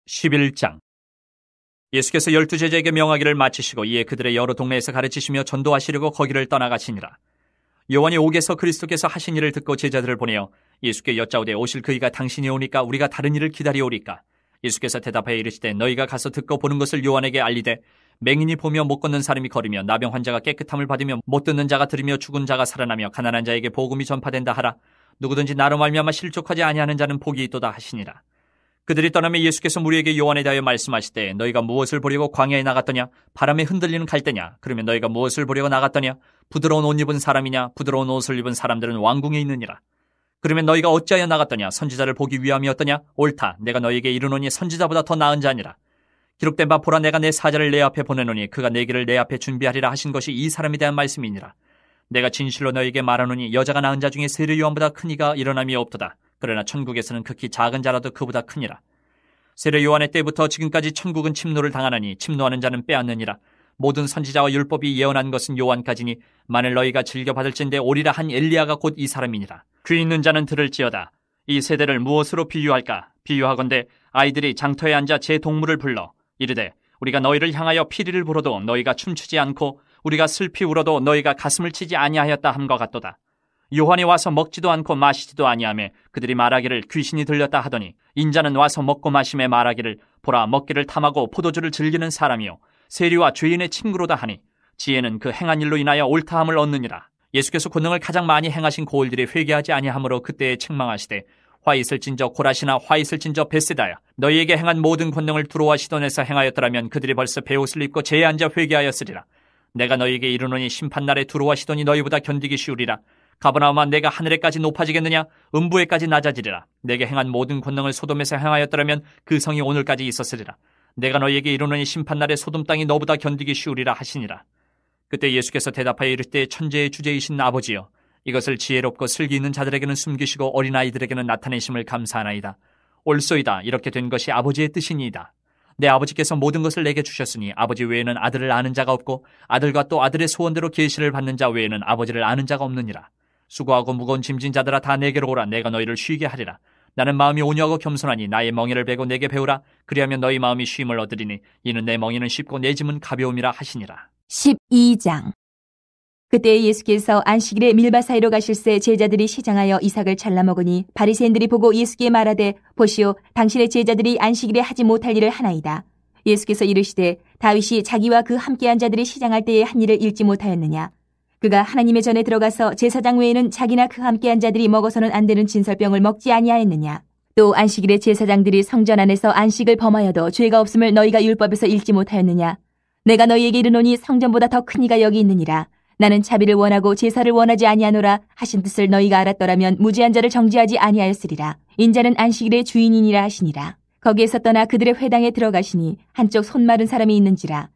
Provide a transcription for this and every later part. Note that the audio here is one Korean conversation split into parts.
11장. 예수께서 12제자에게 명하기를 마치시고 이에 그들의 여러 동네에서 가르치시며 전도하시려고 거기를 떠나가시니라. 요한이 옥에서 그리스도께서 하신 일을 듣고 제자들을 보내어 예수께 여짜오되 오실 그이가 당신이 오니까 우리가 다른 일을 기다리오리까? 예수께서 대답하여 이르시되 너희가 가서 듣고 보는 것을 요한에게 알리되 맹인이 보며 못 걷는 사람이 걸으며 나병 환자가 깨끗함을 받으며 못 듣는 자가 들으며 죽은 자가 살아나며 가난한 자에게 복음이 전파된다 하라. 누구든지 나로 말미암아 실족하지 아니하는 자는 복이 있도다 하시니라. 그들이 떠나며 예수께서 무리에게 요한에 대하여 말씀하시되 너희가 무엇을 보려고 광야에 나갔더냐? 바람에 흔들리는 갈대냐? 그러면 너희가 무엇을 보려고 나갔더냐? 부드러운 옷 입은 사람이냐? 부드러운 옷을 입은 사람들은 왕궁에 있느니라. 그러면 너희가 어찌하여 나갔더냐? 선지자를 보기 위함이었더냐? 옳다. 내가 너희에게 이르노니 선지자보다 더 나은 자니라. 기록된 바 보라 내가 내 사자를 내 앞에 보내노니 그가 내 길을 내 앞에 준비하리라 하신 것이 이 사람에 대한 말씀이니라. 내가 진실로 너희에게 말하노니 여자가 낳은 자 중에 세례 요한보다 큰 이가 일어남이 없도다. 그러나 천국에서는 극히 작은 자라도 그보다 크니라. 세례 요한의 때부터 지금까지 천국은 침노를 당하나니 침노하는 자는 빼앗느니라. 모든 선지자와 율법이 예언한 것은 요한까지니 만일 너희가 즐겨받을진대 오리라 한 엘리야가 곧 이 사람이니라. 귀 있는 자는 들을지어다. 이 세대를 무엇으로 비유할까? 비유하건대 아이들이 장터에 앉아 제 동물을 불러 이르되 우리가 너희를 향하여 피리를 불어도 너희가 춤추지 않고 우리가 슬피 울어도 너희가 가슴을 치지 아니하였다 함과 같도다. 요한이 와서 먹지도 않고 마시지도 아니하며 그들이 말하기를 귀신이 들렸다 하더니 인자는 와서 먹고 마심에 말하기를 보라 먹기를 탐하고 포도주를 즐기는 사람이요 세리와 죄인의 친구로다 하니 지혜는 그 행한 일로 인하여 옳다함을 얻느니라. 예수께서 권능을 가장 많이 행하신 고을들이 회개하지 아니하므로 그때에 책망하시되 화 있을진저 고라시나 화 있을진저 벳세다야 너희에게 행한 모든 권능을 두로와 시돈에서 행하였더라면 그들이 벌써 베옷을 입고 제에 앉아 회개하였으리라. 내가 너희에게 이르노니 심판날에 두로와 시돈이 너희보다 견디기 쉬우리라. 가버나움아 내가 하늘에까지 높아지겠느냐? 음부에까지 낮아지리라. 내게 행한 모든 권능을 소돔에서 행하였더라면 그 성이 오늘까지 있었으리라. 내가 너희에게 이르노니 심판날에 소돔 땅이 너보다 견디기 쉬우리라 하시니라. 그때 예수께서 대답하여 이르시되 천재의 주제이신 아버지여 이것을 지혜롭고 슬기 있는 자들에게는 숨기시고 어린아이들에게는 나타내심을 감사하나이다. 옳소이다. 이렇게 된 것이 아버지의 뜻이니이다. 내 아버지께서 모든 것을 내게 주셨으니 아버지 외에는 아들을 아는 자가 없고 아들과 또 아들의 소원대로 계시를 받는 자 외에는 아버지를 아는 자가 없느니라. 수고하고 무거운 짐진 자들아 다 내게로 오라. 내가 너희를 쉬게 하리라. 나는 마음이 온유하고 겸손하니 나의 멍에를 베고 내게 배우라. 그리하면 너희 마음이 쉼을 얻으리니 이는 내 멍에는 쉽고 내 짐은 가벼움이라 하시니라. 12장. 그때 예수께서 안식일에 밀밭 사이로 가실새 제자들이 시장하여 이삭을 잘라 먹으니 바리새인들이 보고 예수께 말하되 보시오 당신의 제자들이 안식일에 하지 못할 일을 하나이다. 예수께서 이르시되 다윗이 자기와 그 함께한 자들이 시장할 때에 한 일을 읽지 못하였느냐? 그가 하나님의 전에 들어가서 제사장 외에는 자기나 그 함께한 자들이 먹어서는 안 되는 진설병을 먹지 아니하였느냐? 또 안식일에 제사장들이 성전 안에서 안식을 범하여도 죄가 없음을 너희가 율법에서 읽지 못하였느냐? 내가 너희에게 이르노니 성전보다 더 큰 이가 여기 있느니라. 나는 자비를 원하고 제사를 원하지 아니하노라 하신 뜻을 너희가 알았더라면 무죄한 자를 정죄하지 아니하였으리라. 인자는 안식일의 주인이니라 하시니라. 거기에서 떠나 그들의 회당에 들어가시니 한쪽 손 마른 사람이 있는지라.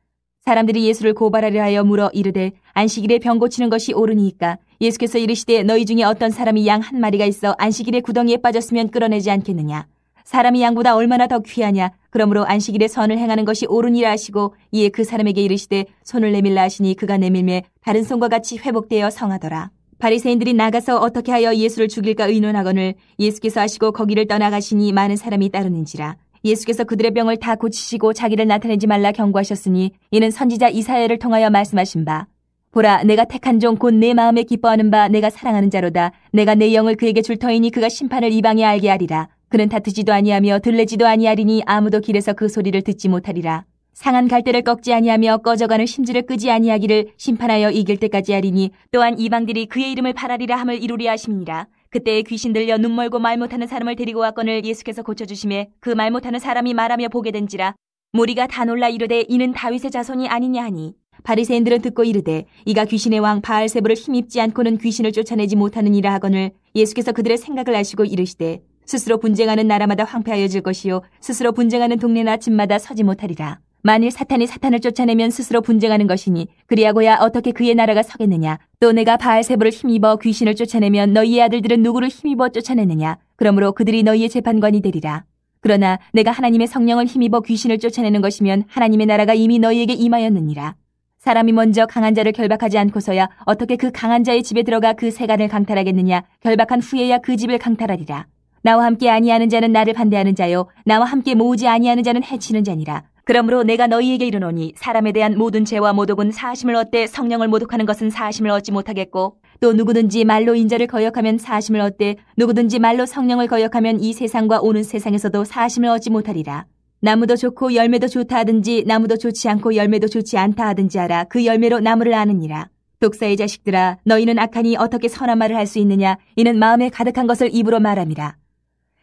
사람들이 예수를 고발하려 하여 물어 이르되 안식일에 병 고치는 것이 옳으니이까? 예수께서 이르시되 너희 중에 어떤 사람이 양 한 마리가 있어 안식일에 구덩이에 빠졌으면 끌어내지 않겠느냐? 사람이 양보다 얼마나 더 귀하냐? 그러므로 안식일에 선을 행하는 것이 옳으니라 하시고 이에 그 사람에게 이르시되 손을 내밀라 하시니 그가 내밀매 다른 손과 같이 회복되어 성하더라. 바리새인들이 나가서 어떻게 하여 예수를 죽일까 의논하거늘 예수께서 하시고 거기를 떠나가시니 많은 사람이 따르는지라. 예수께서 그들의 병을 다 고치시고 자기를 나타내지 말라 경고하셨으니 이는 선지자 이사야를 통하여 말씀하신 바 보라 내가 택한 종 곧 내 마음에 기뻐하는 바 내가 사랑하는 자로다. 내가 내 영을 그에게 줄 터이니 그가 심판을 이방에 알게 하리라. 그는 다투지도 아니하며 들레지도 아니하리니 아무도 길에서 그 소리를 듣지 못하리라. 상한 갈대를 꺾지 아니하며 꺼져가는 심지를 끄지 아니하기를 심판하여 이길 때까지 하리니 또한 이방들이 그의 이름을 발하리라 함을 이루리 하심이니라. 그때에 귀신 들려 눈 멀고 말 못하는 사람을 데리고 왔거늘 예수께서 고쳐주심에 그 말 못하는 사람이 말하며 보게 된지라. 무리가 다 놀라 이르되 이는 다윗의 자손이 아니냐 하니 바리새인들은 듣고 이르되 이가 귀신의 왕 바알세불을 힘입지 않고는 귀신을 쫓아내지 못하느니라 하거늘 예수께서 그들의 생각을 아시고 이르시되 스스로 분쟁하는 나라마다 황폐하여질 것이요 스스로 분쟁하는 동네나 집마다 서지 못하리라. 만일 사탄이 사탄을 쫓아내면 스스로 분쟁하는 것이니 그리하고야 어떻게 그의 나라가 서겠느냐? 또 내가 바알세불을 힘입어 귀신을 쫓아내면 너희의 아들들은 누구를 힘입어 쫓아내느냐? 그러므로 그들이 너희의 재판관이 되리라. 그러나 내가 하나님의 성령을 힘입어 귀신을 쫓아내는 것이면 하나님의 나라가 이미 너희에게 임하였느니라. 사람이 먼저 강한 자를 결박하지 않고서야 어떻게 그 강한 자의 집에 들어가 그 세간을 강탈하겠느냐? 결박한 후에야 그 집을 강탈하리라. 나와 함께 아니하는 자는 나를 반대하는 자요 나와 함께 모으지 아니하는 자는 해치는 자니라. 그러므로 내가 너희에게 이르노니 사람에 대한 모든 죄와 모독은 사하심을 얻되 성령을 모독하는 것은 사하심을 얻지 못하겠고 또 누구든지 말로 인자를 거역하면 사하심을 얻되 누구든지 말로 성령을 거역하면 이 세상과 오는 세상에서도 사하심을 얻지 못하리라. 나무도 좋고 열매도 좋다 하든지 나무도 좋지 않고 열매도 좋지 않다 하든지 알아. 그 열매로 나무를 아느니라. 독사의 자식들아, 너희는 악하니 어떻게 선한 말을 할 수 있느냐? 이는 마음에 가득한 것을 입으로 말함이라.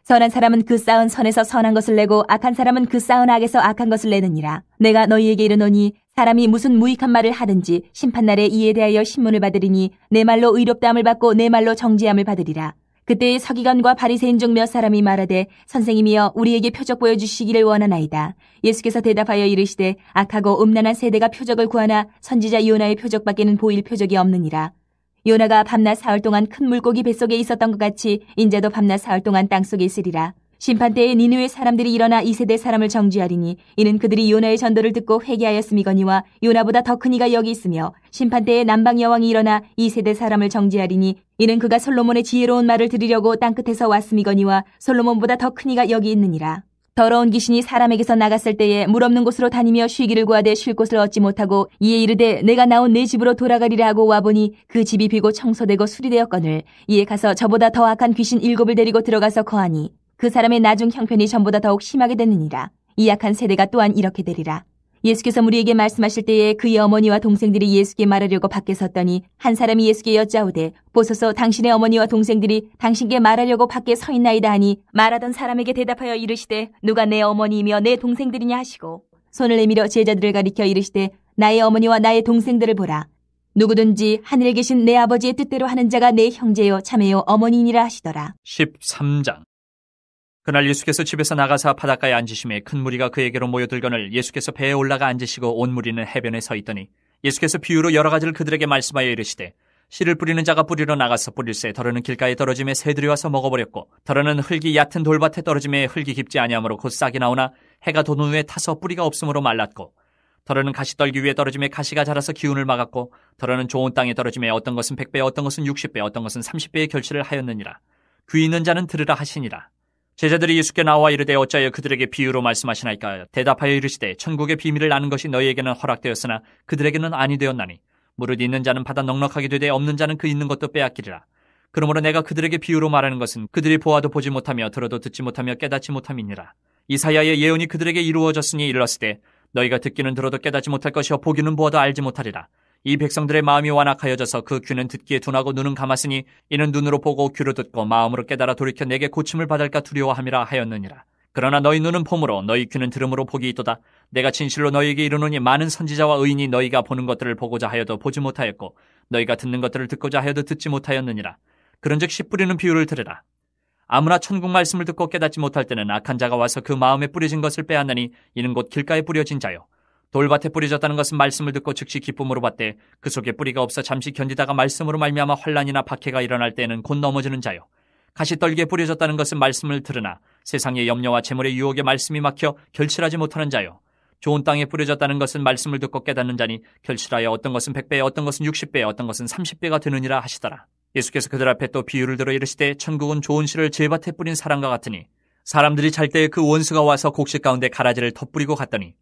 선한 사람은 그 쌓은 선에서 선한 것을 내고 악한 사람은 그 쌓은 악에서 악한 것을 내느니라. 내가 너희에게 이르노니 사람이 무슨 무익한 말을 하든지 심판날에 이에 대하여 신문을 받으리니 내 말로 의롭다함을 받고 내 말로 정죄함을 받으리라. 그때 서기관과 바리새인 중 몇 사람이 말하되 선생님이여 우리에게 표적 보여주시기를 원하나이다. 예수께서 대답하여 이르시되 악하고 음란한 세대가 표적을 구하나 선지자 요나의 표적밖에는 보일 표적이 없느니라. 요나가 밤낮 사흘 동안 큰 물고기 뱃속에 있었던 것 같이 인자도 밤낮 사흘 동안 땅속에 있으리라. 심판때에 니느웨 사람들이 일어나 이 세대 사람을 정죄하리니 이는 그들이 요나의 전도를 듣고 회개하였음이거니와 요나보다 더 큰 이가 여기 있으며 심판때에 남방 여왕이 일어나 이 세대 사람을 정죄하리니 이는 그가 솔로몬의 지혜로운 말을 들으려고 땅끝에서 왔음이거니와 솔로몬보다 더 큰 이가 여기 있느니라. 더러운 귀신이 사람에게서 나갔을 때에 물 없는 곳으로 다니며 쉬기를 구하되 쉴 곳을 얻지 못하고 이에 이르되 내가 나온 내 집으로 돌아가리라 하고 와보니 그 집이 비고 청소되고 수리되었거늘 이에 가서 저보다 더 악한 귀신 7을 데리고 들어가서 거하니 그 사람의 나중 형편이 전보다 더욱 심하게 되느니라. 이 악한 세대가 또한 이렇게 되리라. 예수께서 무리에게 말씀하실 때에 그의 어머니와 동생들이 예수께 말하려고 밖에 섰더니 한 사람이 예수께 여짜오되 보소서 당신의 어머니와 동생들이 당신께 말하려고 밖에 서 있나이다 하니 말하던 사람에게 대답하여 이르시되 누가 내 어머니이며 내 동생들이냐 하시고 손을 내밀어 제자들을 가리켜 이르시되 나의 어머니와 나의 동생들을 보라. 누구든지 하늘에 계신 내 아버지의 뜻대로 하는 자가 내 형제요 자매요 어머니니라 하시더라. 13장. 그날 예수께서 집에서 나가사 바닷가에 앉으심에 큰 무리가 그에게로 모여들거늘 예수께서 배에 올라가 앉으시고 온 무리는 해변에 서 있더니 예수께서 비유로 여러 가지를 그들에게 말씀하여 이르시되 씨를 뿌리는 자가 뿌리러 나가서 뿌릴새 더러는 길가에 떨어짐에 새들이 와서 먹어버렸고 더러는 흙이 얕은 돌밭에 떨어짐에 흙이 깊지 아니하므로 곧 싹이 나오나 해가 돋은 후에 타서 뿌리가 없으므로 말랐고 더러는 가시떨기 위에 떨어짐에 가시가 자라서 기운을 막았고 더러는 좋은 땅에 떨어짐에 어떤 것은 100배 어떤 것은 60배 어떤 것은 30배의 결실을 하였느니라. 귀 있는 자는 들으라 하시니라. 제자들이 예수께 나와 이르되 어찌하여 그들에게 비유로 말씀하시나이까? 대답하여 이르시되 천국의 비밀을 아는 것이 너희에게는 허락되었으나 그들에게는 아니 되었나니 무릇 있는 자는 받아 넉넉하게 되되 없는 자는 그 있는 것도 빼앗기리라. 그러므로 내가 그들에게 비유로 말하는 것은 그들이 보아도 보지 못하며 들어도 듣지 못하며 깨닫지 못함이니라. 이사야의 예언이 그들에게 이루어졌으니 이르렀으되 너희가 듣기는 들어도 깨닫지 못할 것이요 보기는 보아도 알지 못하리라. 이 백성들의 마음이 완악하여져서 그 귀는 듣기에 둔하고 눈은 감았으니 이는 눈으로 보고 귀로 듣고 마음으로 깨달아 돌이켜 내게 고침을 받을까 두려워함이라 하였느니라. 그러나 너희 눈은 봄으로 너희 귀는 들음으로 복이 있도다. 내가 진실로 너희에게 이르노니 많은 선지자와 의인이 너희가 보는 것들을 보고자 하여도 보지 못하였고 너희가 듣는 것들을 듣고자 하여도 듣지 못하였느니라. 그런즉 씨 뿌리는 비유를 들으라. 아무나 천국 말씀을 듣고 깨닫지 못할 때는 악한 자가 와서 그 마음에 뿌려진 것을 빼앗나니 이는 곧 길가에 뿌려진 자요. 돌밭에 뿌려졌다는 것은 말씀을 듣고 즉시 기쁨으로 받되 그 속에 뿌리가 없어 잠시 견디다가 말씀으로 말미암아 환난이나 박해가 일어날 때에는 곧 넘어지는 자요. 가시떨기에 뿌려졌다는 것은 말씀을 들으나 세상의 염려와 재물의 유혹에 말씀이 막혀 결실하지 못하는 자요. 좋은 땅에 뿌려졌다는 것은 말씀을 듣고 깨닫는 자니 결실하여 어떤 것은 100배 어떤 것은 60배 어떤 것은 30배가 되느니라 하시더라. 예수께서 그들 앞에 또 비유를 들어 이르시되 천국은 좋은 씨를 제밭에 뿌린 사람과 같으니 사람들이 잘 때에 그 원수가 와서 곡식 가운데 가라지를 덧뿌리고 갔더니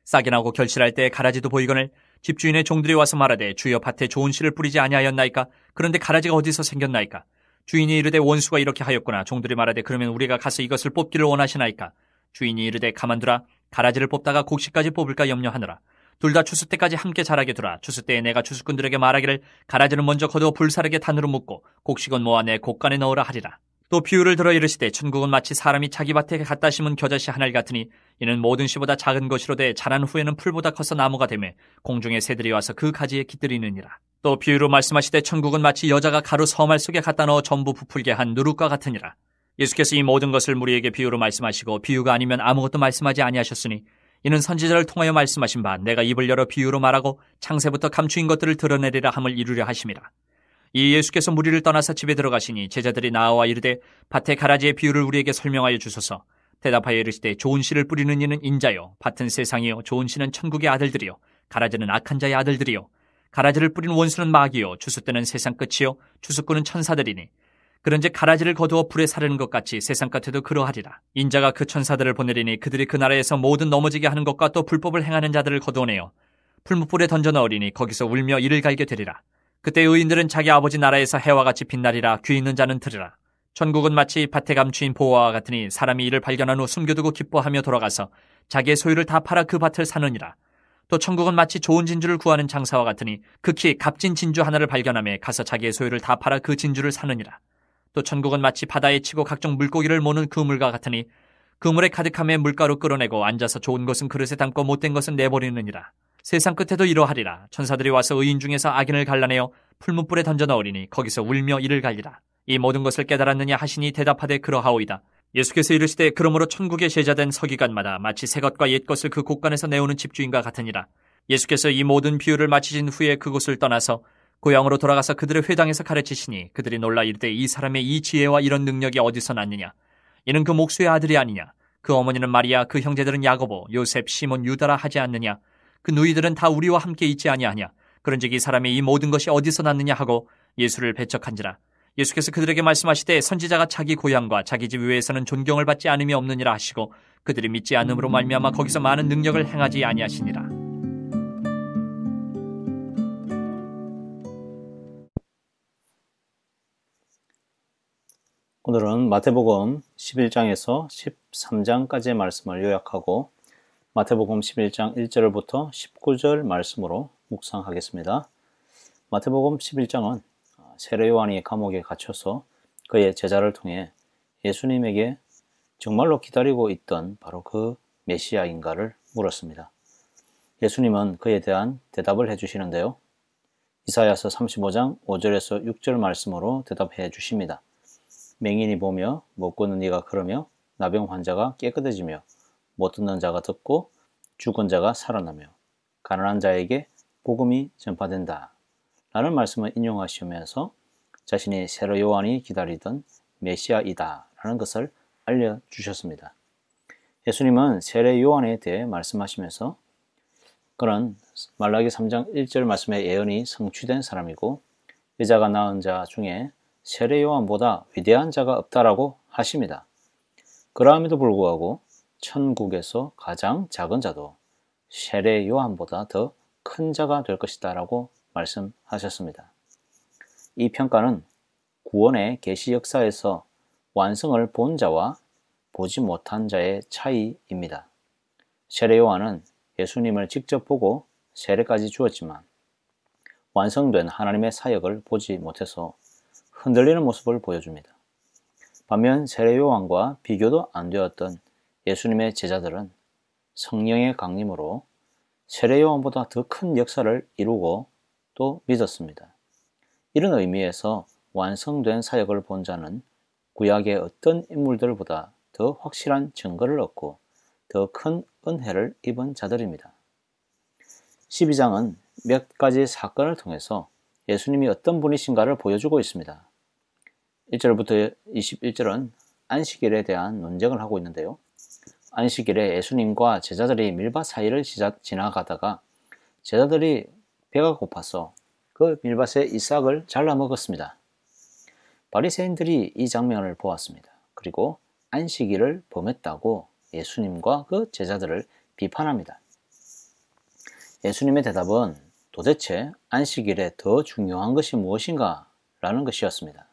싹이 나고 결실할 때에 가라지도 보이거늘 집주인의 종들이 와서 말하되 주여 밭에 좋은 씨를 뿌리지 아니하였나이까? 그런데 가라지가 어디서 생겼나이까? 주인이 이르되 원수가 이렇게 하였구나. 종들이 말하되 그러면 우리가 가서 이것을 뽑기를 원하시나이까? 주인이 이르되 가만두라. 가라지를 뽑다가 곡식까지 뽑을까 염려하느라. 둘 다 추수 때까지 함께 자라게 두라. 추수 때에 내가 추수꾼들에게 말하기를 가라지는 먼저 거두어 불사르게 단으로 묶고 곡식은 모아 내 곡간에 넣으라 하리라. 또 비유를 들어 이르시되 천국은 마치 사람이 자기 밭에 갖다 심은 겨자씨 하나를 같으니 이는 모든 씨보다 작은 것이로되 자란 후에는 풀보다 커서 나무가 되매 공중의 새들이 와서 그 가지에 깃들이느니라. 또 비유로 말씀하시되 천국은 마치 여자가 가루 서말 속에 갖다 넣어 전부 부풀게 한 누룩과 같으니라. 예수께서 이 모든 것을 무리에게 비유로 말씀하시고 비유가 아니면 아무것도 말씀하지 아니하셨으니 이는 선지자를 통하여 말씀하신 바 내가 입을 열어 비유로 말하고 창세부터 감추인 것들을 드러내리라 함을 이루려 하심이라. 이 예수께서 무리를 떠나서 집에 들어가시니 제자들이 나와 이르되 밭의 가라지의 비유를 우리에게 설명하여 주소서. 대답하여 이르시되 좋은 씨를 뿌리는 이는 인자요 밭은 세상이요 좋은 씨는 천국의 아들들이요 가라지는 악한 자의 아들들이요 가라지를 뿌린 원수는 마귀요 추수 때는 세상 끝이요 추수꾼은 천사들이니 그런즉 가라지를 거두어 불에 사르는 것 같이 세상 끝에도 그러하리라. 인자가 그 천사들을 보내리니 그들이 그 나라에서 모든 넘어지게 하는 것과 또 불법을 행하는 자들을 거두어내어 풀무불에 던져 넣으리니 거기서 울며 이를 갈게 되리라. 그때 의인들은 자기 아버지 나라에서 해와 같이 빛나리라. 귀 있는 자는 들으라. 천국은 마치 밭에 감추인 보화와 같으니 사람이 이를 발견한 후 숨겨두고 기뻐하며 돌아가서 자기의 소유를 다 팔아 그 밭을 사느니라. 또 천국은 마치 좋은 진주를 구하는 장사와 같으니 극히 값진 진주 하나를 발견하며 가서 자기의 소유를 다 팔아 그 진주를 사느니라. 또 천국은 마치 바다에 치고 각종 물고기를 모는 그물과 같으니 그물에 가득함에 물가로 끌어내고 앉아서 좋은 것은 그릇에 담고 못된 것은 내버리느니라. 세상 끝에도 이러하리라. 천사들이 와서 의인 중에서 악인을 갈라내어 풀무불에 던져 넣으리니 거기서 울며 이를 갈리라. 이 모든 것을 깨달았느냐 하시니 대답하되 그러하오이다. 예수께서 이르시되 그러므로 천국의 제자된 서기관마다 마치 새 것과 옛 것을 그 곳간에서 내오는 집주인과 같으니라. 예수께서 이 모든 비유를 마치신 후에 그곳을 떠나서 고향으로 돌아가서 그들의 회당에서 가르치시니 그들이 놀라 이르되 이 사람의 이 지혜와 이런 능력이 어디서 났느냐. 이는 그 목수의 아들이 아니냐. 그 어머니는 마리아, 그 형제들은 야고보, 요셉, 시몬, 유다라 하지 않느냐. 그 누이들은 다 우리와 함께 있지 아니하냐. 그런즉 이 사람의 이 모든 것이 어디서 났느냐 하고 예수를 배척한지라. 예수께서 그들에게 말씀하시되 선지자가 자기 고향과 자기 집 외에서는 존경을 받지 않음이 없느니라 하시고 그들이 믿지 않음으로 말미암아 거기서 많은 능력을 행하지 아니하시니라. 오늘은 마태복음 11장에서 13장까지의 말씀을 요약하고 마태복음 11장 1절부터 19절 말씀으로 묵상하겠습니다. 마태복음 11장은 세례 요한이 감옥에 갇혀서 그의 제자를 통해 예수님에게 정말로 기다리고 있던 바로 그 메시아인가를 물었습니다. 예수님은 그에 대한 대답을 해주시는데요. 이사야서 35장 5절에서 6절 말씀으로 대답해 주십니다. 맹인이 보며 못 걷는 이가 걸으며 나병 환자가 깨끗해지며 못 듣는 자가 듣고 죽은 자가 살아나며 가난한 자에게 복음이 전파된다 라는 말씀을 인용하시면서 자신이 세례 요한이 기다리던 메시아이다 라는 것을 알려주셨습니다. 예수님은 세례 요한에 대해 말씀하시면서 그는 말라기 3장 1절 말씀의 예언이 성취된 사람이고 여자가 낳은 자 중에 세례 요한보다 위대한 자가 없다라고 하십니다. 그러함에도 불구하고 천국에서 가장 작은 자도 세례 요한보다 더 큰 자가 될 것이다 라고 말씀하셨습니다. 이 평가는 구원의 계시 역사에서 완성을 본 자와 보지 못한 자의 차이입니다. 세례 요한은 예수님을 직접 보고 세례까지 주었지만 완성된 하나님의 사역을 보지 못해서 흔들리는 모습을 보여줍니다. 반면 세례 요한과 비교도 안 되었던 예수님의 제자들은 성령의 강림으로 세례 요한보다 더 큰 역사를 이루고 또 믿었습니다. 이런 의미에서 완성된 사역을 본 자는 구약의 어떤 인물들보다 더 확실한 증거를 얻고 더 큰 은혜를 입은 자들입니다. 12장은 몇 가지 사건을 통해서 예수님이 어떤 분이신가를 보여주고 있습니다. 1절부터 21절은 안식일에 대한 논쟁을 하고 있는데요. 안식일에 예수님과 제자들이 밀밭 사이를 지나가다가 제자들이 배가 고파서 그 밀밭에 이삭을 잘라 먹었습니다. 바리새인들이 이 장면을 보았습니다. 그리고 안식일을 범했다고 예수님과 그 제자들을 비판합니다. 예수님의 대답은 도대체 안식일에 더 중요한 것이 무엇인가? 라는 것이었습니다.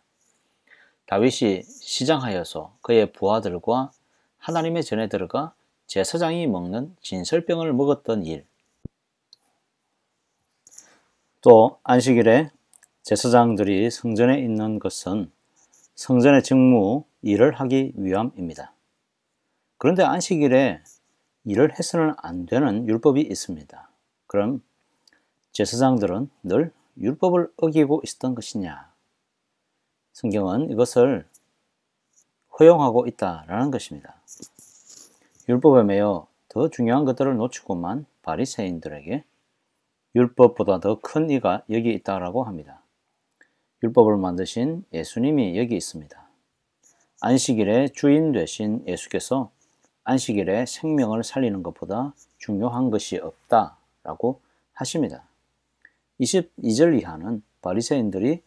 다윗이 시장하여서 그의 부하들과 하나님의 전에 들어가 제사장이 먹는 진설병을 먹었던 일, 또 안식일에 제사장들이 성전에 있는 것은 성전의 직무, 일을 하기 위함입니다. 그런데 안식일에 일을 해서는 안 되는 율법이 있습니다. 그럼 제사장들은 늘 율법을 어기고 있었던 것이냐? 성경은 이것을 허용하고 있다라는 것입니다. 율법에 매여 더 중요한 것들을 놓치고만 바리새인들에게 율법보다 더 큰 이가 여기 있다라고 합니다. 율법을 만드신 예수님이 여기 있습니다. 안식일의 주인 되신 예수께서 안식일에 생명을 살리는 것보다 중요한 것이 없다라고 하십니다. 22절 이하는 바리새인들이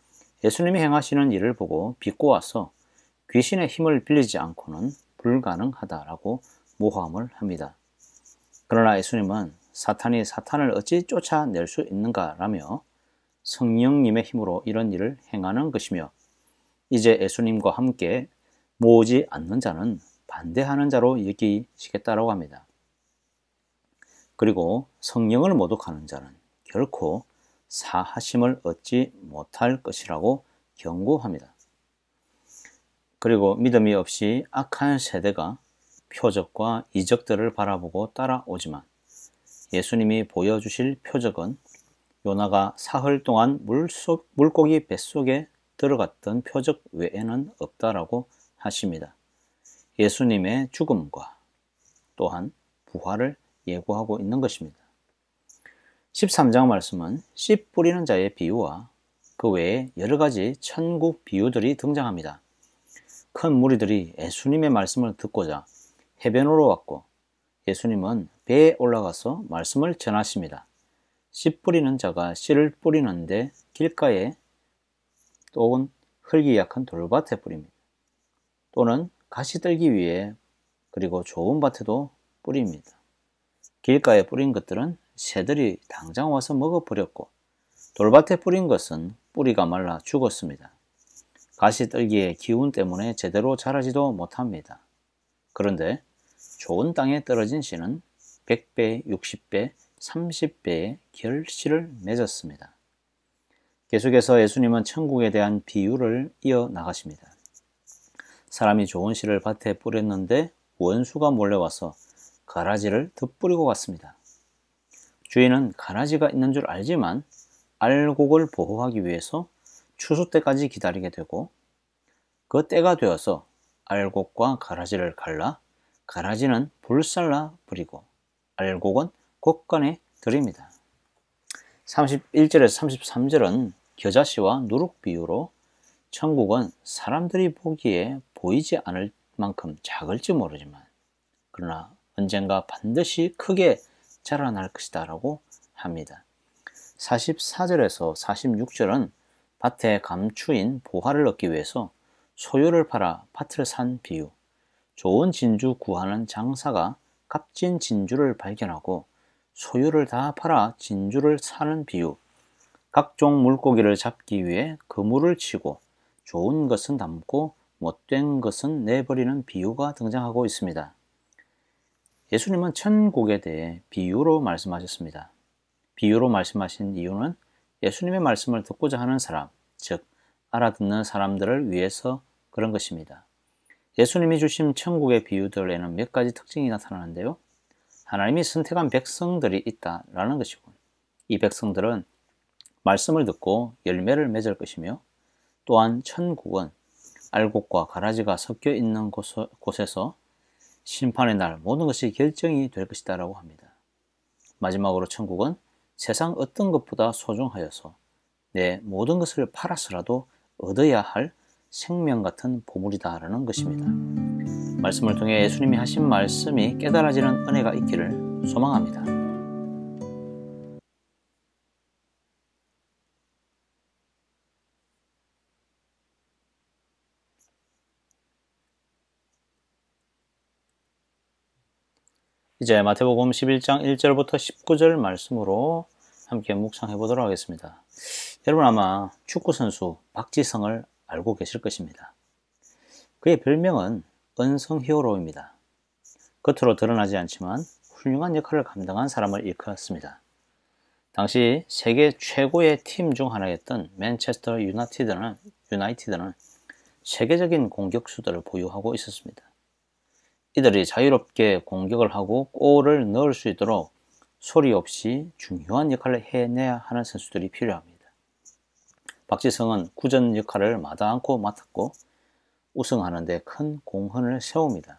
예수님이 행하시는 일을 보고 비꼬아서 귀신의 힘을 빌리지 않고는 불가능하다라고 모함을 합니다. 그러나 예수님은 사탄이 사탄을 어찌 쫓아낼 수 있는가라며 성령님의 힘으로 이런 일을 행하는 것이며 이제 예수님과 함께 모으지 않는 자는 반대하는 자로 여기시겠다라고 합니다. 그리고 성령을 모독하는 자는 결코 사하심을 얻지 못할 것이라고 경고합니다. 그리고 믿음이 없이 악한 세대가 표적과 이적들을 바라보고 따라오지만 예수님이 보여주실 표적은 요나가 사흘 동안 물고기 뱃속에 들어갔던 표적 외에는 없다라고 하십니다. 예수님의 죽음과 또한 부활을 예고하고 있는 것입니다. 13장 말씀은 씨 뿌리는 자의 비유와 그 외에 여러 가지 천국 비유들이 등장합니다. 큰 무리들이 예수님의 말씀을 듣고자 해변으로 왔고 예수님은 배에 올라가서 말씀을 전하십니다. 씨 뿌리는 자가 씨를 뿌리는데 길가에 또는 흙이 약한 돌밭에 뿌립니다. 또는 가시 떨기 위해 그리고 좋은 밭에도 뿌립니다. 길가에 뿌린 것들은 새들이 당장 와서 먹어버렸고 돌밭에 뿌린 것은 뿌리가 말라 죽었습니다. 가시 떨기의 기운 때문에 제대로 자라지도 못합니다. 그런데 좋은 땅에 떨어진 씨는 100배, 60배, 30배의 결실을 맺었습니다. 계속해서 예수님은 천국에 대한 비유를 이어나가십니다. 사람이 좋은 씨를 밭에 뿌렸는데 원수가 몰려와서 가라지를 덧뿌리고 갔습니다. 주인은 가라지가 있는 줄 알지만 알곡을 보호하기 위해서 추수 때까지 기다리게 되고 그 때가 되어서 알곡과 가라지를 갈라 가라지는 불살라 버리고 알곡은 곳간에 들입니다. 31절에서 33절은 겨자씨와 누룩 비유로 천국은 사람들이 보기에 보이지 않을 만큼 작을지 모르지만 그러나 언젠가 반드시 크게 자라날 것이다 라고 합니다. 44절에서 46절은 밭에 감추인 보화를 얻기 위해서 소유를 팔아 밭을 산 비유, 좋은 진주 구하는 장사가 값진 진주를 발견하고 소유를 다 팔아 진주를 사는 비유, 각종 물고기를 잡기 위해 그물을 치고 좋은 것은 담고 못된 것은 내버리는 비유가 등장하고 있습니다. 예수님은 천국에 대해 비유로 말씀하셨습니다. 비유로 말씀하신 이유는 예수님의 말씀을 듣고자 하는 사람, 즉 알아듣는 사람들을 위해서 그런 것입니다. 예수님이 주신 천국의 비유들에는 몇 가지 특징이 나타나는데요. 하나님이 선택한 백성들이 있다라는 것이고 이 백성들은 말씀을 듣고 열매를 맺을 것이며 또한 천국은 알곡과 가라지가 섞여 있는 곳에서 심판의 날 모든 것이 결정이 될 것이다 라고 합니다. 마지막으로 천국은 세상 어떤 것보다 소중하여서 내 모든 것을 팔아서라도 얻어야 할 생명 같은 보물이다 라는 것입니다. 말씀을 통해 예수님이 하신 말씀이 깨달아지는 은혜가 있기를 소망합니다. 이제 마태복음 11장 1절부터 19절 말씀으로 함께 묵상해 보도록 하겠습니다. 여러분 아마 축구선수 박지성을 알고 계실 것입니다. 그의 별명은 은성 히어로입니다. 겉으로 드러나지 않지만 훌륭한 역할을 감당한 사람을 일컫습니다. 당시 세계 최고의 팀 중 하나였던 맨체스터 유나이티드는 세계적인 공격수들을 보유하고 있었습니다. 이들이 자유롭게 공격을 하고 골을 넣을 수 있도록 소리 없이 중요한 역할을 해내야 하는 선수들이 필요합니다. 박지성은 구전 역할을 마다 않고 맡았고 우승하는 데 큰 공헌을 세웁니다.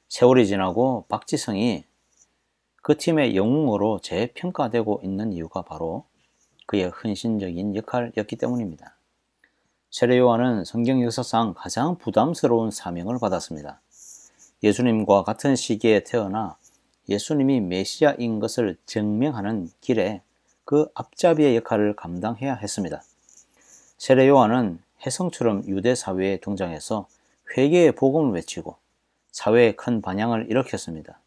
세월이 지나고 박지성이 그 팀의 영웅으로 재평가되고 있는 이유가 바로 그의 헌신적인 역할이었기 때문입니다. 세례 요한은 성경 역사상 가장 부담스러운 사명을 받았습니다. 예수님과 같은 시기에 태어나 예수님이 메시아인 것을 증명하는 길에 그 앞잡이의 역할을 감당해야 했습니다. 세례 요한은 혜성처럼 유대 사회에 등장해서 회개의 복음을 외치고 사회에 큰 반향을 일으켰습니다.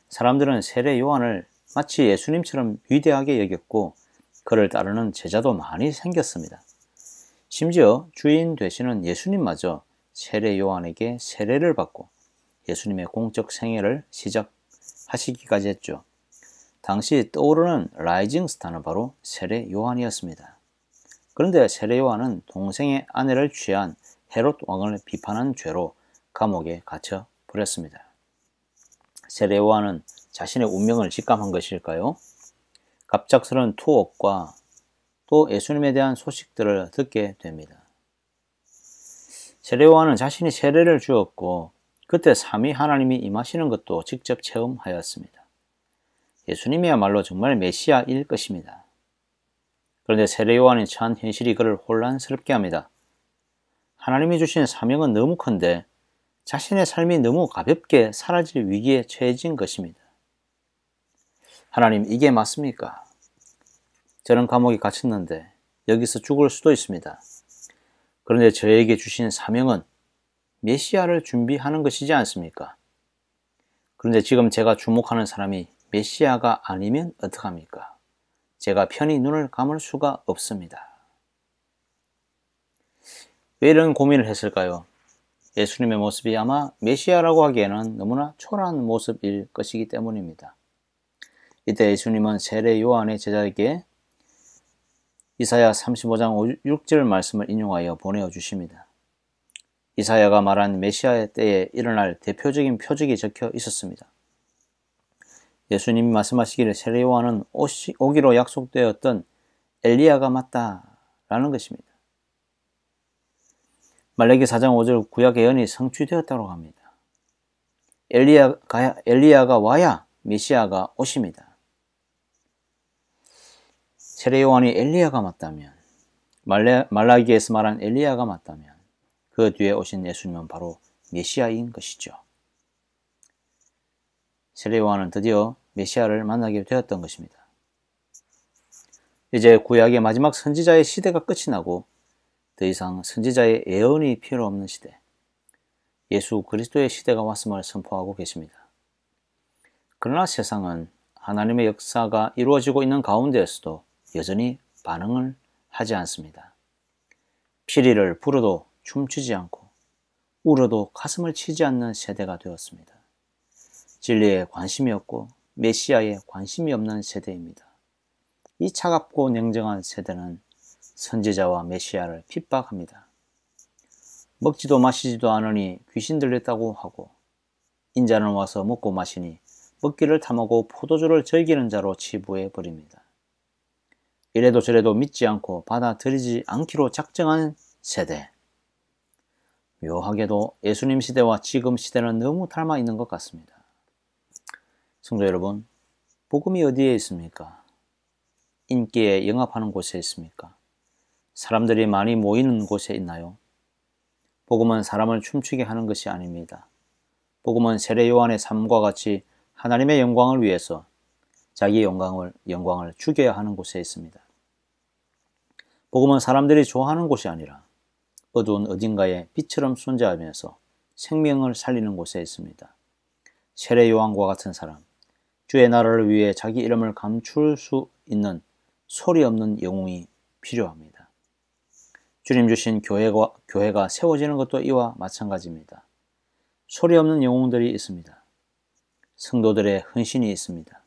사람들은 세례 요한을 마치 예수님처럼 위대하게 여겼고 그를 따르는 제자도 많이 생겼습니다. 심지어 주인 되시는 예수님마저 세례 요한에게 세례를 받고 예수님의 공적 생애를 시작하시기까지 했죠. 당시 떠오르는 라이징 스타는 바로 세례 요한이었습니다. 그런데 세례 요한은 동생의 아내를 취한 헤롯 왕을 비판한 죄로 감옥에 갇혀 버렸습니다. 세례 요한은 자신의 운명을 직감한 것일까요? 갑작스러운 투옥과 또 예수님에 대한 소식들을 듣게 됩니다. 세례 요한은 자신이 세례를 주었고 그때 삼위 하나님이 임하시는 것도 직접 체험하였습니다. 예수님이야말로 정말 메시아일 것입니다. 그런데 세례 요한이 처한 현실이 그를 혼란스럽게 합니다. 하나님이 주신 사명은 너무 큰데 자신의 삶이 너무 가볍게 사라질 위기에 처해진 것입니다. 하나님, 이게 맞습니까? 저는 감옥에 갇혔는데 여기서 죽을 수도 있습니다. 그런데 저에게 주신 사명은 메시아를 준비하는 것이지 않습니까? 그런데 지금 제가 주목하는 사람이 메시아가 아니면 어떡합니까? 제가 편히 눈을 감을 수가 없습니다. 왜 이런 고민을 했을까요? 예수님의 모습이 아마 메시아라고 하기에는 너무나 초라한 모습일 것이기 때문입니다. 이때 예수님은 세례 요한의 제자에게 이사야 35장 6절 말씀을 인용하여 보내어 주십니다. 이사야가 말한 메시아의 때에 일어날 대표적인 표적이 적혀 있었습니다. 예수님이 말씀하시기를 세례 요한은 오기로 약속되었던 엘리야가 맞다라는 것입니다. 말라기 4장 5절 구약 예언이 성취되었다고 합니다. 엘리야가 와야 메시아가 오십니다. 세례 요한이 엘리야가 맞다면, 말라기에서 말한 엘리야가 맞다면 그 뒤에 오신 예수님은 바로 메시아인 것이죠. 세례 요한은 드디어 메시아를 만나게 되었던 것입니다. 이제 구약의 마지막 선지자의 시대가 끝이 나고 더 이상 선지자의 예언이 필요 없는 시대, 예수 그리스도의 시대가 왔음을 선포하고 계십니다. 그러나 세상은 하나님의 역사가 이루어지고 있는 가운데에서도 여전히 반응을 하지 않습니다. 피리를 불어도 춤추지 않고 울어도 가슴을 치지 않는 세대가 되었습니다. 진리에 관심이 없고 메시아에 관심이 없는 세대입니다. 이 차갑고 냉정한 세대는 선지자와 메시아를 핍박합니다. 먹지도 마시지도 않으니 귀신 들렸다고 하고 인자는 와서 먹고 마시니 먹기를 탐하고 포도주를 즐기는 자로 치부해 버립니다. 이래도 저래도 믿지 않고 받아들이지 않기로 작정한 세대. 묘하게도 예수님 시대와 지금 시대는 너무 닮아 있는 것 같습니다. 성도 여러분, 복음이 어디에 있습니까? 인기에 영합하는 곳에 있습니까? 사람들이 많이 모이는 곳에 있나요? 복음은 사람을 춤추게 하는 것이 아닙니다. 복음은 세례 요한의 삶과 같이 하나님의 영광을 위해서 자기 영광을 죽여야 하는 곳에 있습니다. 복음은 사람들이 좋아하는 곳이 아니라 어두운 어딘가에 빛처럼 존재하면서 생명을 살리는 곳에 있습니다. 세례 요한과 같은 사람, 주의 나라를 위해 자기 이름을 감출 수 있는 소리 없는 영웅이 필요합니다. 주님 주신 교회가 세워지는 것도 이와 마찬가지입니다. 소리 없는 영웅들이 있습니다. 성도들의 헌신이 있습니다.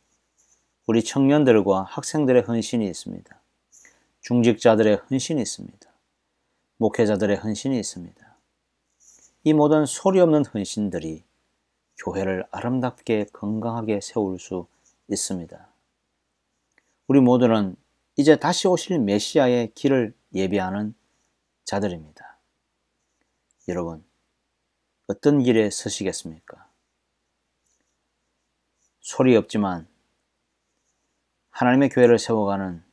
우리 청년들과 학생들의 헌신이 있습니다. 중직자들의 헌신이 있습니다. 목회자들의 헌신이 있습니다. 이 모든 소리 없는 헌신들이 교회를 아름답게 건강하게 세울 수 있습니다. 우리 모두는 이제 다시 오실 메시아의 길을 예비하는 자들입니다. 여러분, 어떤 길에 서시겠습니까? 소리 없지만 하나님의 교회를 세워가는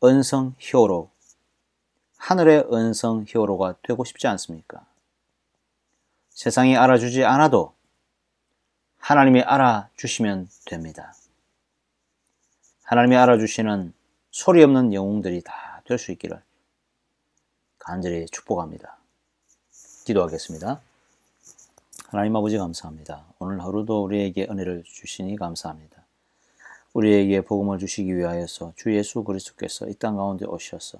언성 히어로, 하늘의 언성 히어로가 되고 싶지 않습니까? 세상이 알아주지 않아도 하나님이 알아주시면 됩니다. 하나님이 알아주시는 소리 없는 영웅들이 다 될 수 있기를 간절히 축복합니다. 기도하겠습니다. 하나님 아버지 감사합니다. 오늘 하루도 우리에게 은혜를 주시니 감사합니다. 우리에게 복음을 주시기 위하여서 주 예수 그리스도께서 이 땅 가운데 오셔서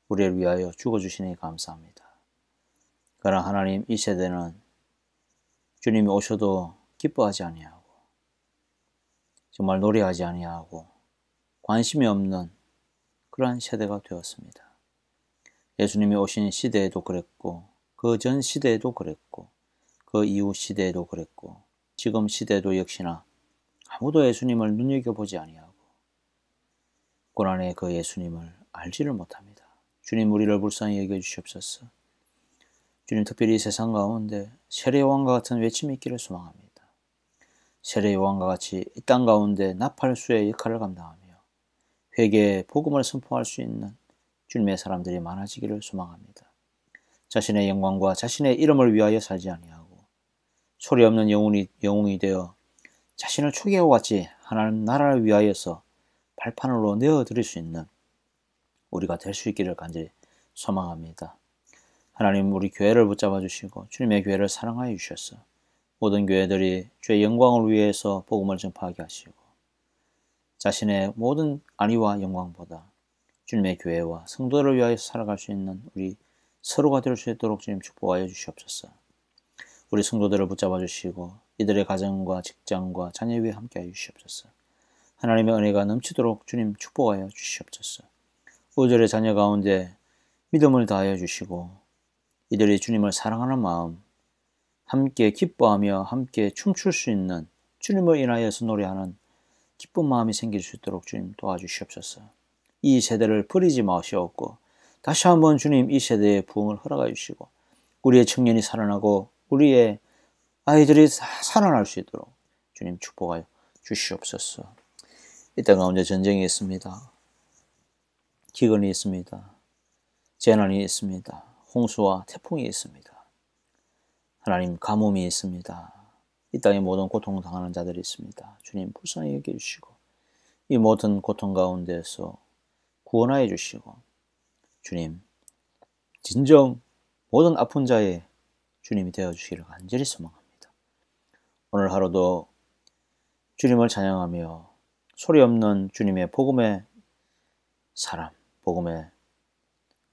우리를 위하여 죽어주시니 감사합니다. 그러나 하나님, 이 세대는 주님이 오셔도 기뻐하지 아니하고 정말 노래하지 아니하고 관심이 없는 그러한 세대가 되었습니다. 예수님이 오신 시대에도 그랬고 그 전 시대에도 그랬고 그 이후 시대에도 그랬고 지금 시대도 역시나 아무도 예수님을 눈여겨보지 아니하고 고난의 그 예수님을 알지를 못합니다. 주님, 우리를 불쌍히 여겨주시옵소서. 주님, 특별히 세상 가운데 세례요한과 같은 외침이 있기를 소망합니다. 세례요한과 같이 이 땅 가운데 나팔수의 역할을 감당하며 회개의 복음을 선포할 수 있는 주님의 사람들이 많아지기를 소망합니다. 자신의 영광과 자신의 이름을 위하여 살지 아니하고 소리 없는 영웅이 되어 자신을 초기하고 같이 하나님 나라를 위하여서 발판으로 내어드릴 수 있는 우리가 될 수 있기를 간절히 소망합니다. 하나님, 우리 교회를 붙잡아 주시고 주님의 교회를 사랑하여 주셔서 모든 교회들이 주의 영광을 위해서 복음을 전파하게 하시고 자신의 모든 안위와 영광보다 주님의 교회와 성도를 위하여 살아갈 수 있는 우리 서로가 될 수 있도록 주님 축복하여 주시옵소서. 우리 성도들을 붙잡아 주시고 이들의 가정과 직장과 자녀 위에 함께하여 주시옵소서. 하나님의 은혜가 넘치도록 주님 축복하여 주시옵소서. 우절의 자녀 가운데 믿음을 다하여 주시고 이들이 주님을 사랑하는 마음, 함께 기뻐하며 함께 춤출 수 있는 주님을 인하여서 노래하는 기쁜 마음이 생길 수 있도록 주님 도와주시옵소서. 이 세대를 버리지 마시옵고 다시 한번 주님 이 세대의 부흥을 허락하여 주시고 우리의 청년이 살아나고 우리의 아이들이 살아날 수 있도록 주님 축복하여 주시옵소서. 이 땅 가운데 전쟁이 있습니다. 기근이 있습니다. 재난이 있습니다. 홍수와 태풍이 있습니다. 하나님, 가뭄이 있습니다. 이 땅에 모든 고통 당하는 자들이 있습니다. 주님 불쌍히 여겨주시고 이 모든 고통 가운데서 구원하여 주시고 주님 진정 모든 아픈 자의 주님이 되어주시기를 간절히 소망합니다. 오늘 하루도 주님을 찬양하며 소리 없는 주님의 복음의 사람, 복음의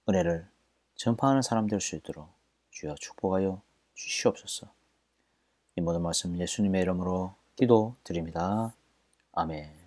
은혜를 전파하는 사람 될 수 있도록 주여 축복하여 주시옵소서. 이 모든 말씀 예수님의 이름으로 기도드립니다. 아멘.